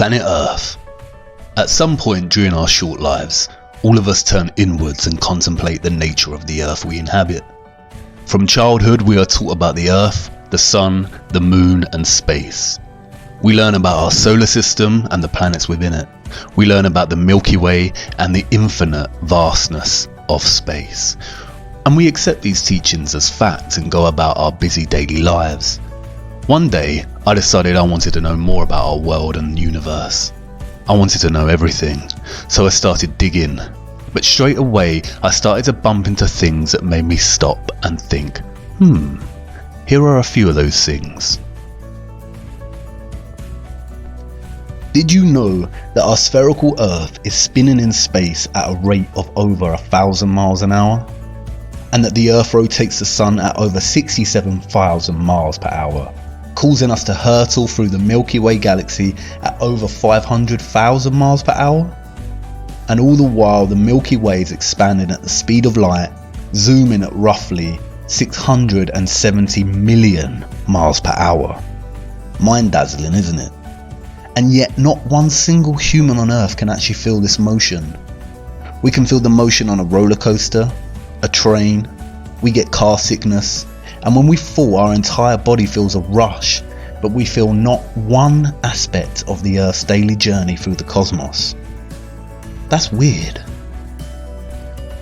Planet Earth. At some point during our short lives, all of us turn inwards and contemplate the nature of the Earth we inhabit. From childhood, we are taught about the Earth, the Sun, the Moon, and space. We learn about our solar system and the planets within it. We learn about the Milky Way and the infinite vastness of space. And we accept these teachings as fact and go about our busy daily lives. One day, I decided I wanted to know more about our world and universe. I wanted to know everything, so I started digging. But straight away, I started to bump into things that made me stop and think, here are a few of those things. Did you know that our spherical Earth is spinning in space at a rate of over 1,000 miles an hour? And that the Earth rotates the Sun at over 67,000 miles per hour, causing us to hurtle through the Milky Way galaxy at over 500,000 miles per hour? And all the while the Milky Way is expanding at the speed of light, zooming at roughly 670 million miles per hour. Mind-dazzling, isn't it? And yet not one single human on Earth can actually feel this motion. We can feel the motion on a roller coaster, a train, we get car sickness, and when we fall our entire body feels a rush, but we feel not one aspect of the Earth's daily journey through the cosmos. That's weird.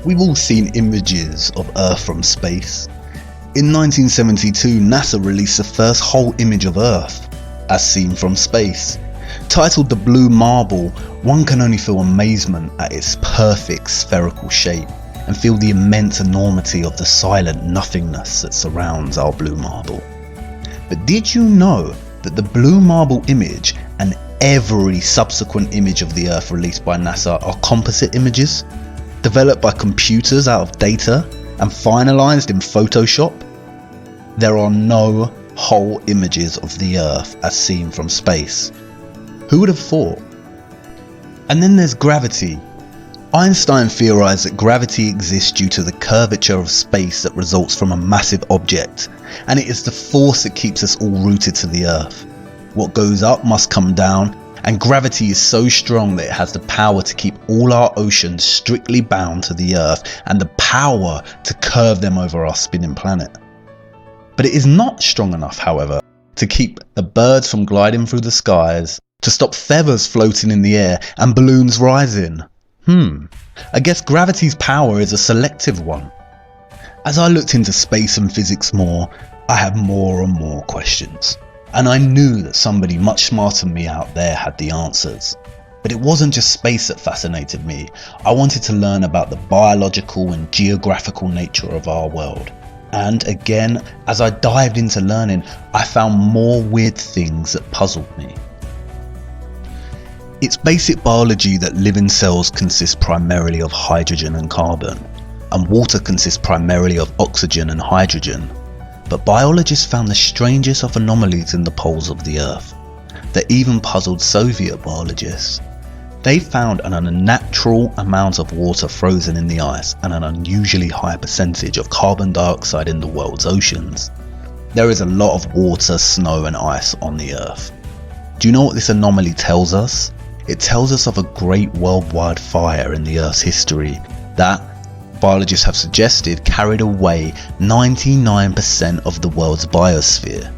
We've all seen images of Earth from space. In 1972, NASA released the first whole image of Earth, as seen from space. Titled The Blue Marble, one can only feel amazement at its perfect spherical shape and feel the immense enormity of the silent nothingness that surrounds our blue marble. But did you know that the blue marble image and every subsequent image of the Earth released by NASA are composite images, developed by computers out of data and finalized in Photoshop? There are no whole images of the Earth as seen from space. Who would have thought? And then there's gravity. Einstein theorized that gravity exists due to the curvature of space that results from a massive object, and it is the force that keeps us all rooted to the Earth. What goes up must come down, and gravity is so strong that it has the power to keep all our oceans strictly bound to the Earth and the power to curve them over our spinning planet. But it is not strong enough, however, to keep the birds from gliding through the skies, to stop feathers floating in the air and balloons rising. I guess gravity's power is a selective one. As I looked into space and physics more, I had more and more questions. And I knew that somebody much smarter than me out there had the answers. But it wasn't just space that fascinated me. I wanted to learn about the biological and geographical nature of our world. And again, as I dived into learning, I found more weird things that puzzled me. It's basic biology that living cells consist primarily of hydrogen and carbon, and water consists primarily of oxygen and hydrogen. But biologists found the strangest of anomalies in the poles of the Earth that even puzzled Soviet biologists. They found an unnatural amount of water frozen in the ice and an unusually high percentage of carbon dioxide in the world's oceans. There is a lot of water, snow and ice on the Earth. Do you know what this anomaly tells us? It tells us of a great worldwide fire in the Earth's history that, biologists have suggested, carried away 99% of the world's biosphere.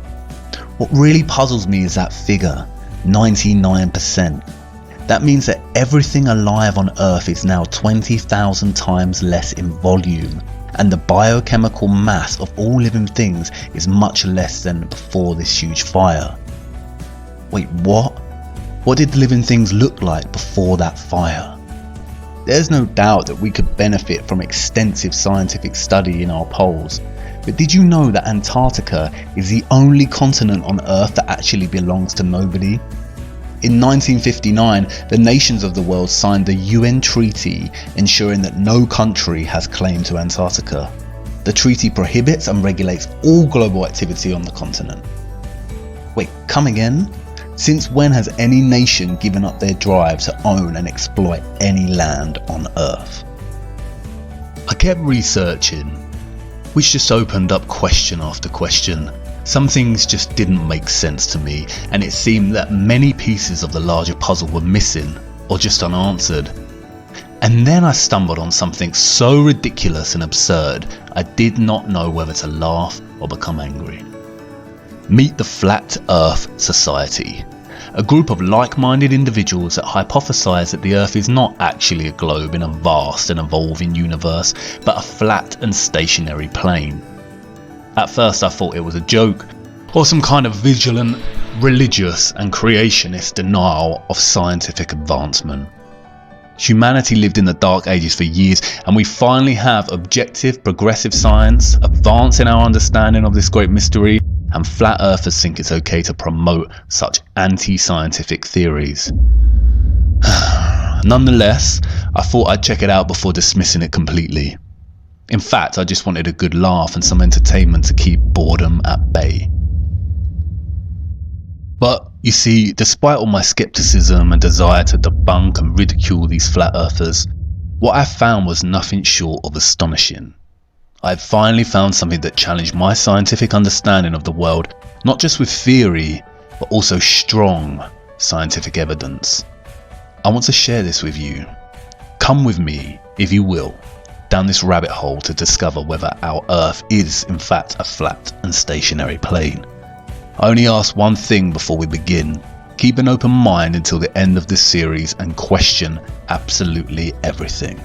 What really puzzles me is that figure, 99%. That means that everything alive on Earth is now 20,000 times less in volume, and the biochemical mass of all living things is much less than before this huge fire. Wait, what? What did living things look like before that fire? There's no doubt that we could benefit from extensive scientific study in our poles, but did you know that Antarctica is the only continent on Earth that actually belongs to nobody? In 1959, the nations of the world signed the UN treaty ensuring that no country has claim to Antarctica. The treaty prohibits and regulates all global activity on the continent. Wait, come again? Since when has any nation given up their drive to own and exploit any land on Earth? I kept researching, which just opened up question after question, Some things just didn't make sense to me, and it seemed that many pieces of the larger puzzle were missing or just unanswered. And then I stumbled on something so ridiculous and absurd, I did not know whether to laugh or become angry. Meet the Flat Earth Society, a group of like-minded individuals that hypothesize that the Earth is not actually a globe in a vast and evolving universe, but a flat and stationary plane. At first I thought it was a joke, or some kind of vigilant, religious and creationist denial of scientific advancement. Humanity lived in the dark ages for years, and we finally have objective, progressive science advancing our understanding of this great mystery, and flat earthers think it's okay to promote such anti-scientific theories. Nonetheless, I thought I'd check it out before dismissing it completely. In fact, I just wanted a good laugh and some entertainment to keep boredom at bay. But you see, despite all my skepticism and desire to debunk and ridicule these flat earthers, what I found was nothing short of astonishing. I had finally found something that challenged my scientific understanding of the world, not just with theory, but also strong scientific evidence. I want to share this with you. Come with me, if you will, down this rabbit hole to discover whether our Earth is in fact a flat and stationary plane. I only ask one thing before we begin. Keep an open mind until the end of this series and question absolutely everything.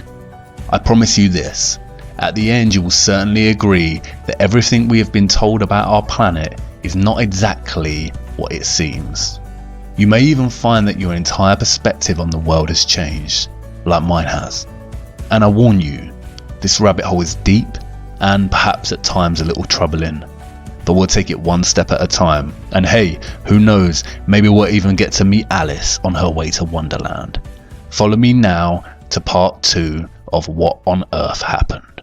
I promise you this, at the end you will certainly agree that everything we have been told about our planet is not exactly what it seems. You may even find that your entire perspective on the world has changed, like mine has. And I warn you, this rabbit hole is deep and perhaps at times a little troubling. But we'll take it one step at a time. And hey, who knows, maybe we'll even get to meet Alice on her way to Wonderland. Follow me now to part 2 of What on Earth Happened.